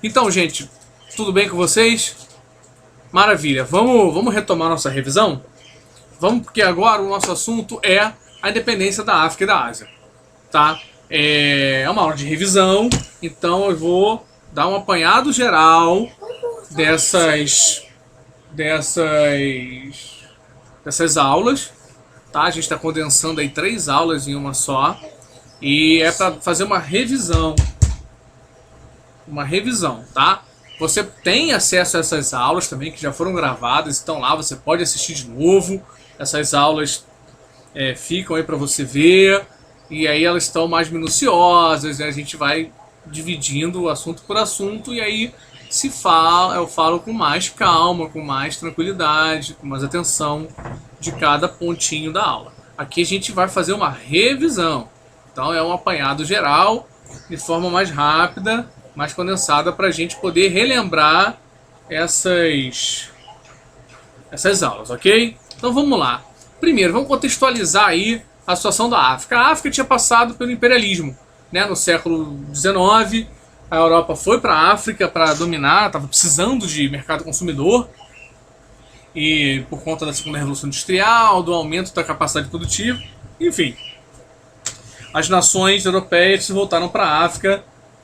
Então, gente, tudo bem com vocês? Maravilha. Vamos retomar nossa revisão? Vamos, porque agora o nosso assunto é a independência da África e da Ásia, tá? É uma aula de revisão, então eu vou dar um apanhado geral dessas dessas dessas aulas, tá? A gente está condensando aí 3 aulas em uma só e é para fazer uma revisão, tá? Você tem acesso a essas aulas também que já foram gravadas, estão lá, você pode assistir de novo. Essas aulas ficam aí para você ver e aí elas estão mais minuciosas, né? A gente vai dividindo assunto por assunto e aí eu falo com mais calma, com mais tranquilidade, com mais atenção de cada pontinho da aula. Aqui a gente vai fazer uma revisão, então é um apanhado geral de forma mais rápida, mais condensada para a gente poder relembrar essas aulas, ok? Então vamos lá. Primeiro, vamos contextualizar aí a situação da África. A África tinha passado pelo imperialismo, né? No século XIX, a Europa foi para a África para dominar, estava precisando de mercado consumidor e por conta da segunda revolução industrial, do aumento da capacidade produtiva, enfim, as nações europeias se voltaram para a África,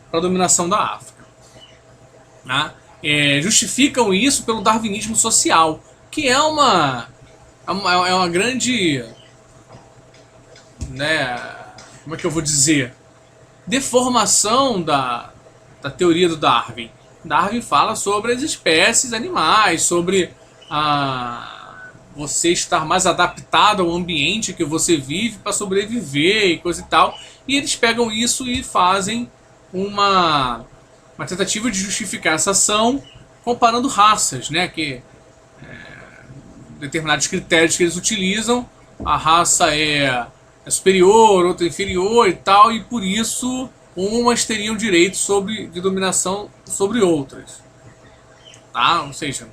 para a dominação da África, né? Justificam isso pelo darwinismo social, que é uma grande, né, como é que eu vou dizer, deformação da teoria do Darwin. Darwin fala sobre as espécies animais, sobre você estar mais adaptado ao ambiente que você vive para sobreviver e coisa e tal. E eles pegam isso e fazem uma tentativa de justificar essa ação comparando raças, né? Que determinados critérios que eles utilizam, a raça é superior, outra é inferior e tal, e por isso umas teriam direito de dominação sobre outras, tá? Ou seja,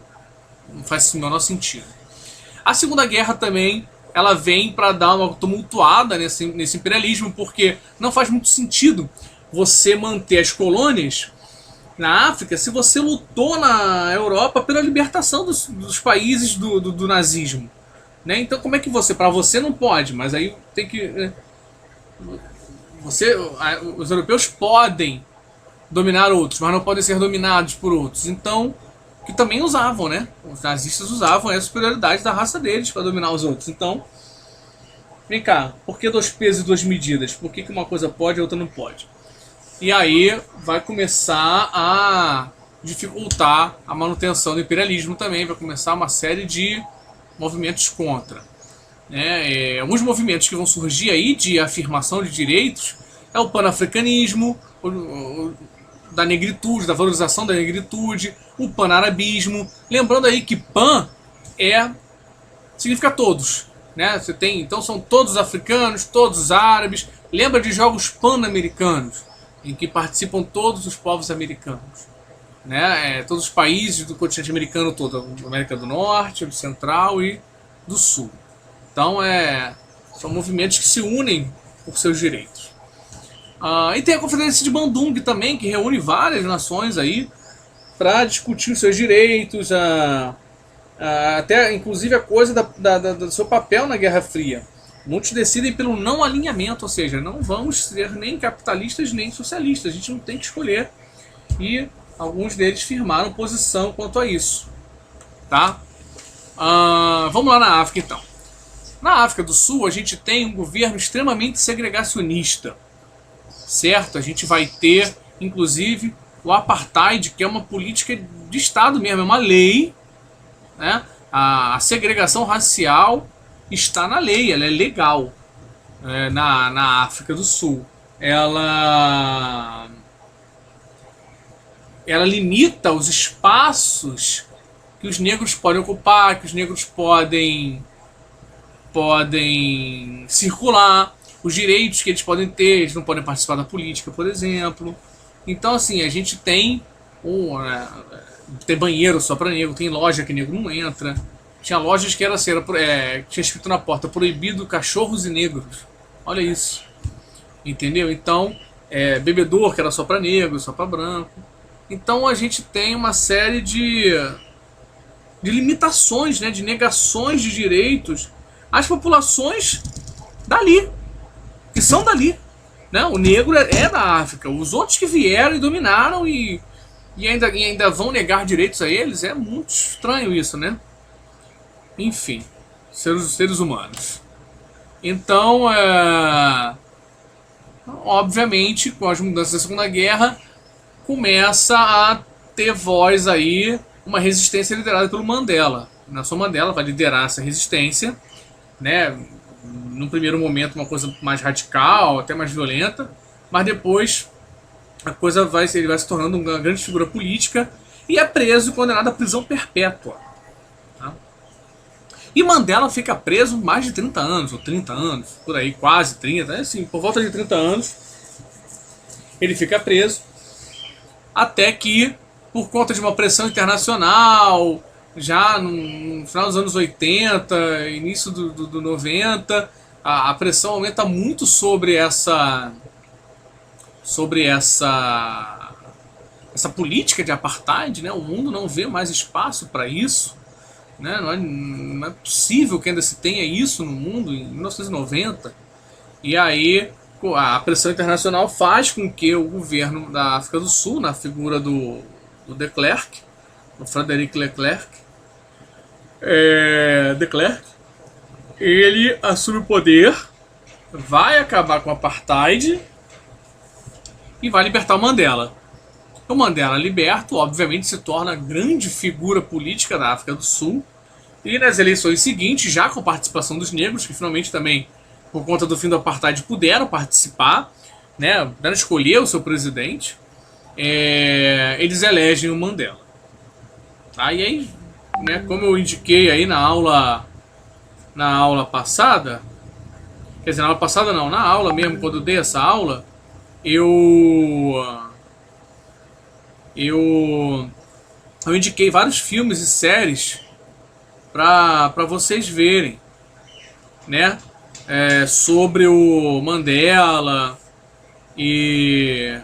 não faz o menor sentido. A Segunda Guerra também ela vem para dar uma tumultuada nesse imperialismo, porque não faz muito sentido você manter as colônias na África se você lutou na Europa pela libertação dos países do nazismo, né? Então como é que para você não pode, mas aí tem que os europeus podem dominar outros, mas não podem ser dominados por outros. Então, que também usavam, né? Os nazistas usavam a superioridade da raça deles para dominar os outros. Então, vem cá, por que 2 pesos e 2 medidas? Por que uma coisa pode e a outra não pode? E aí vai começar a dificultar a manutenção do imperialismo também, vai começar uma série de movimentos contra. Alguns movimentos que vão surgir aí de afirmação de direitos é o panafricanismo, da negritude, da valorização da negritude, o panarabismo. Lembrando aí que pan significa todos, né? Você tem, então são todos africanos, todos árabes. Lembra de jogos pan-americanos, em que participam todos os povos americanos, né? Todos os países do continente americano todo, da América do Norte, do Central e do Sul. Então são movimentos que se unem por seus direitos. E tem a Conferência de Bandung também, que reúne várias nações aí para discutir os seus direitos, até inclusive a coisa do seu papel na Guerra Fria. Muitos decidem pelo não alinhamento, ou seja, não vamos ser nem capitalistas nem socialistas, a gente não tem que escolher. E alguns deles firmaram posição quanto a isso, tá? Vamos lá na África então. Na África do Sul a gente tem um governo extremamente segregacionista, certo? A gente vai ter, inclusive, o apartheid, que é uma política de Estado mesmo, é uma lei, né? A segregação racial está na lei, ela é legal, na África do Sul. Ela limita os espaços que os negros podem ocupar, que os negros podem circular, os direitos que eles podem ter, eles não podem participar da política, por exemplo. Então, assim, a gente tem tem banheiro só para negro, tem loja que negro não entra. Tinha lojas que tinha escrito na porta: proibido cachorros e negros. Olha isso. Entendeu? Então, bebedouro que era só para negro, só para branco. Então a gente tem uma série de limitações, né, de negações de direitos às populações dali, que são dali. Né? O negro é da África. Os outros que vieram e dominaram e ainda vão negar direitos a eles, é muito estranho isso, né? Enfim, seres humanos. Então, obviamente, com as mudanças da Segunda Guerra, começa a ter voz aí, uma resistência liderada pelo Mandela. Nelson Mandela vai liderar essa resistência, né? Num primeiro momento uma coisa mais radical, até mais violenta, mas depois a coisa ele vai se tornando uma grande figura política e é preso e condenado à prisão perpétua. Tá? E Mandela fica preso mais de 30 anos, ou 30 anos, por aí, quase 30, assim, por volta de 30 anos ele fica preso, até que, por conta de uma pressão internacional, já no final dos anos 80, início do 90, a pressão aumenta muito sobre essa política de apartheid, né? O mundo não vê mais espaço para isso, né? Não é possível que ainda se tenha isso no mundo em 1990. E aí a pressão internacional faz com que o governo da África do Sul, na figura do de Klerk, o Frederic de Klerk, ele assume o poder, vai acabar com o apartheid e vai libertar o Mandela. O Mandela, liberto, obviamente se torna a grande figura política da África do Sul, e nas eleições seguintes, já com participação dos negros, que finalmente também, por conta do fim do apartheid, puderam participar, né, puderam escolher o seu presidente, eles elegem o Mandela. Tá? E aí, né, como eu indiquei aí na aula passada, quer dizer, na aula passada não, na aula mesmo, quando eu dei essa aula, eu indiquei vários filmes e séries para vocês verem, né, sobre o Mandela e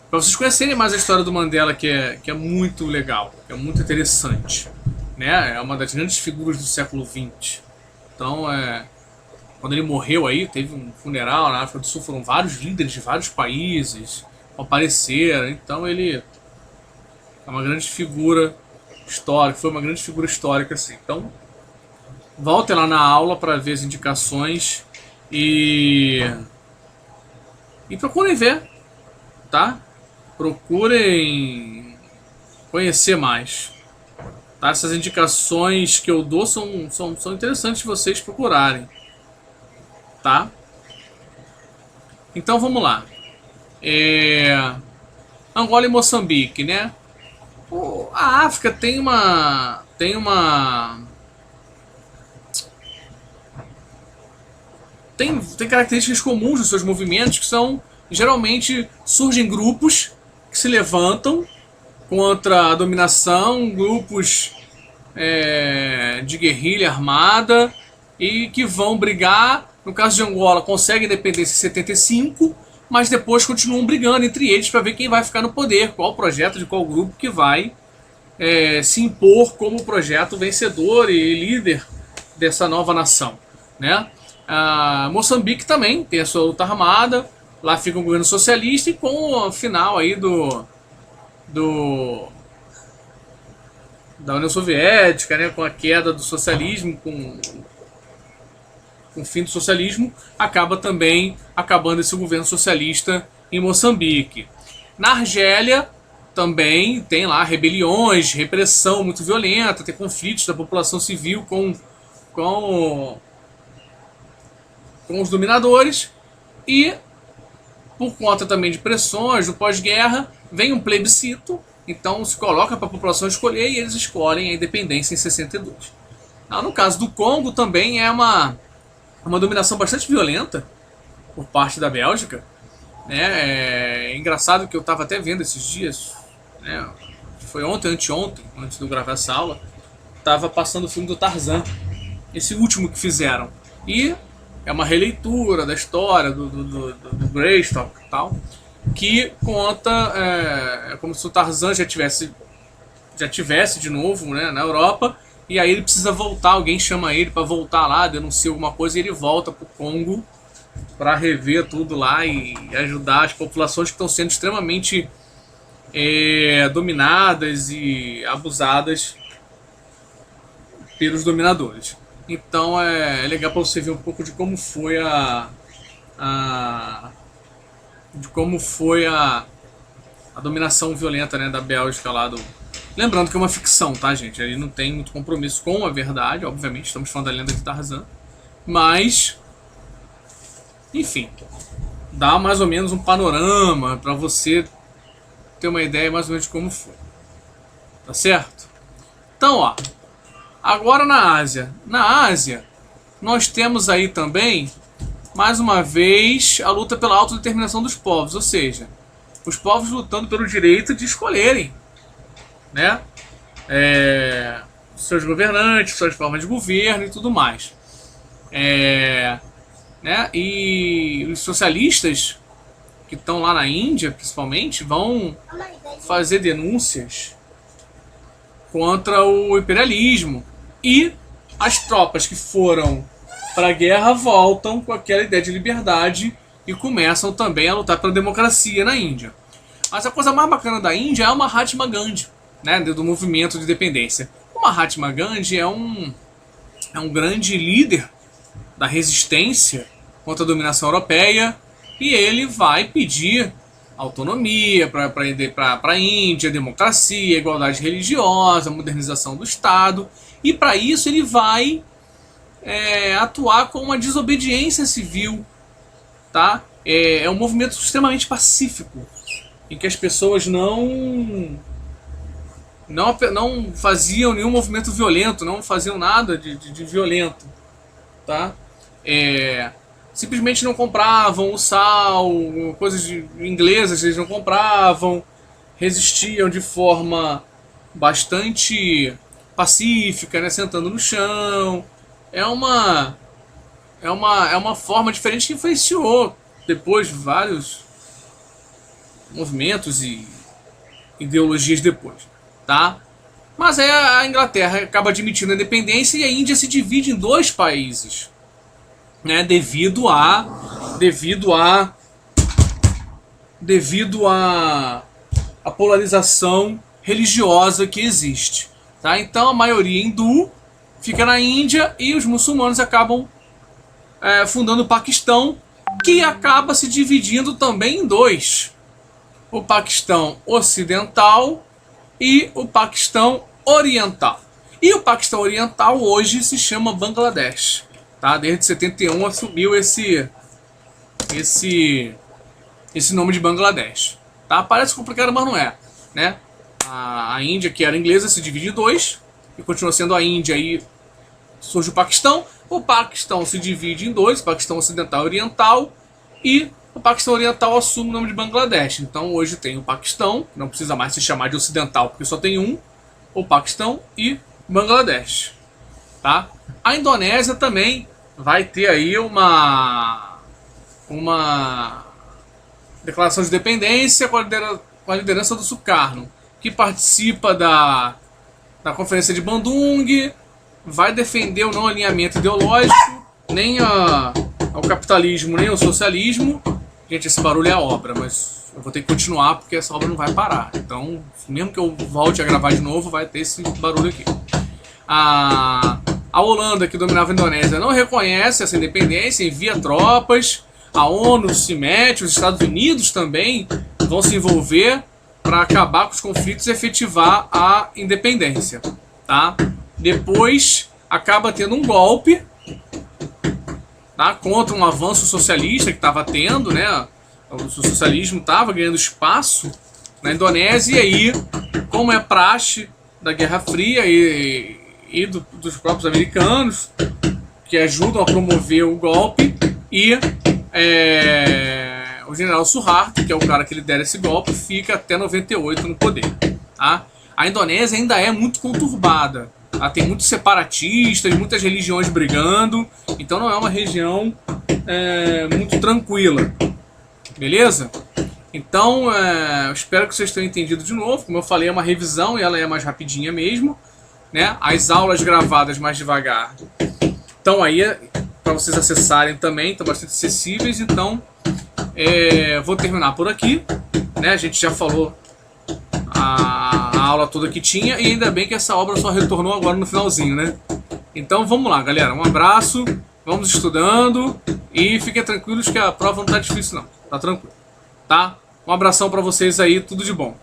para vocês conhecerem mais a história do Mandela, que é muito legal, que é muito interessante, né? É uma das grandes figuras do século XX. Então, quando ele morreu aí, teve um funeral na África do Sul, foram vários líderes de vários países apareceram. Então ele é uma grande figura histórica, foi uma grande figura histórica, assim. Então, voltem lá na aula para ver as indicações e procurem ver, tá? Procurem conhecer mais. Tá? Essas indicações que eu dou são interessantes vocês procurarem. Tá? Então vamos lá. Angola e Moçambique, né? A África tem características comuns dos seus movimentos, que são, geralmente, surgem grupos que se levantam contra a dominação, grupos de guerrilha armada e que vão brigar. No caso de Angola, consegue independência em 75, mas depois continuam brigando entre eles para ver quem vai ficar no poder, qual projeto de qual grupo que vai se impor como projeto vencedor e líder dessa nova nação, né? Moçambique também tem a sua luta armada, lá fica um governo socialista e com o final aí da União Soviética, né, com a queda do socialismo, com o fim do socialismo, acaba também acabando esse governo socialista em Moçambique. Na Argélia também tem lá rebeliões, repressão muito violenta, tem conflitos da população civil com os dominadores, e por conta também de pressões do pós-guerra vem um plebiscito, então se coloca para a população escolher e eles escolhem a independência em 62. No caso do Congo também é uma dominação bastante violenta por parte da Bélgica, né? É engraçado que eu estava até vendo esses dias, né? Foi ontem, anteontem, antes de eu gravar essa aula, estava passando o filme do Tarzan, esse último que fizeram, e é uma releitura da história do Greystock e tal, que conta como se o Tarzan já tivesse de novo, né, na Europa, e aí ele precisa voltar, alguém chama ele para voltar lá, denuncia alguma coisa, e ele volta pro Congo para rever tudo lá e ajudar as populações que estão sendo extremamente dominadas e abusadas pelos dominadores. Então é legal para você ver um pouco de como foi a dominação violenta, né, da Bélgica lá do... Lembrando que é uma ficção, tá, gente? Ele não tem muito compromisso com a verdade, obviamente, estamos falando da lenda de Tarzan. Mas, enfim, dá mais ou menos um panorama para você ter uma ideia mais ou menos de como foi. Tá certo? Então, ó, agora na Ásia. Na Ásia, nós temos aí também, mais uma vez, a luta pela autodeterminação dos povos, ou seja, os povos lutando pelo direito de escolherem, né, seus governantes, suas formas de governo e tudo mais. Né, e os socialistas que estão lá na Índia, principalmente, vão fazer denúncias contra o imperialismo, e as tropas que foram para a guerra voltam com aquela ideia de liberdade e começam também a lutar pela democracia na Índia. Mas a coisa mais bacana da Índia é o Mahatma Gandhi, né, do movimento de independência. O Mahatma Gandhi é um grande líder da resistência contra a dominação europeia, e ele vai pedir autonomia para a Índia, democracia, igualdade religiosa, modernização do Estado, e para isso ele vai atuar com uma desobediência civil, tá? É um movimento extremamente pacífico, em que as pessoas não faziam nenhum movimento violento, não faziam nada de violento, tá? Simplesmente não compravam o sal, coisas inglesas eles não compravam, resistiam de forma bastante pacífica, né, sentando no chão. É uma forma diferente que influenciou depois vários movimentos e ideologias depois, tá? Mas aí a Inglaterra acaba admitindo a independência e a Índia se divide em dois países, né, devido à polarização religiosa que existe, tá? Então a maioria hindu fica na Índia e os muçulmanos acabam fundando o Paquistão, que acaba se dividindo também em dois: o Paquistão Ocidental e o Paquistão Oriental. E o Paquistão Oriental hoje se chama Bangladesh, tá? Desde 71 assumiu esse nome de Bangladesh, tá? Parece complicado, mas não é, né? A Índia, que era inglesa, se divide em dois e continua sendo a Índia, e surge o Paquistão. O Paquistão se divide em dois: Paquistão Ocidental e Oriental, e o Paquistão Oriental assume o nome de Bangladesh. Então hoje tem o Paquistão, não precisa mais se chamar de Ocidental porque só tem um, o Paquistão, e Bangladesh, tá? A Indonésia também vai ter aí uma declaração de independência com a liderança do Sukarno, que participa da Conferência de Bandung, vai defender o não alinhamento ideológico, nem ao capitalismo, nem ao socialismo. Gente, esse barulho é a obra, mas eu vou ter que continuar porque essa obra não vai parar. Então, mesmo que eu volte a gravar de novo, vai ter esse barulho aqui. A Holanda, que dominava a Indonésia, não reconhece essa independência, envia tropas. A ONU se mete, os Estados Unidos também vão se envolver para acabar com os conflitos e efetivar a independência, tá? Depois acaba tendo um golpe, tá, contra um avanço socialista que estava tendo, né? O socialismo estava ganhando espaço na Indonésia, e aí, como é praxe da Guerra Fria e dos próprios americanos, que ajudam a promover o golpe, e o general Suharto, que é o cara que lidera esse golpe, fica até 98 no poder, tá? A Indonésia ainda é muito conturbada, tá? Tem muitos separatistas, muitas religiões brigando, então não é uma região muito tranquila, beleza? Então, eu espero que vocês tenham entendido de novo. Como eu falei, é uma revisão e ela é mais rapidinha mesmo, né? As aulas gravadas mais devagar estão aí para vocês acessarem também, estão bastante acessíveis. Então, vou terminar por aqui, né? A gente já falou a aula toda que tinha e ainda bem que essa obra só retornou agora no finalzinho, né? Então, vamos lá, galera. Um abraço, vamos estudando e fiquem tranquilos que a prova não tá difícil não, tá tranquilo, tá? Um abração para vocês aí, tudo de bom.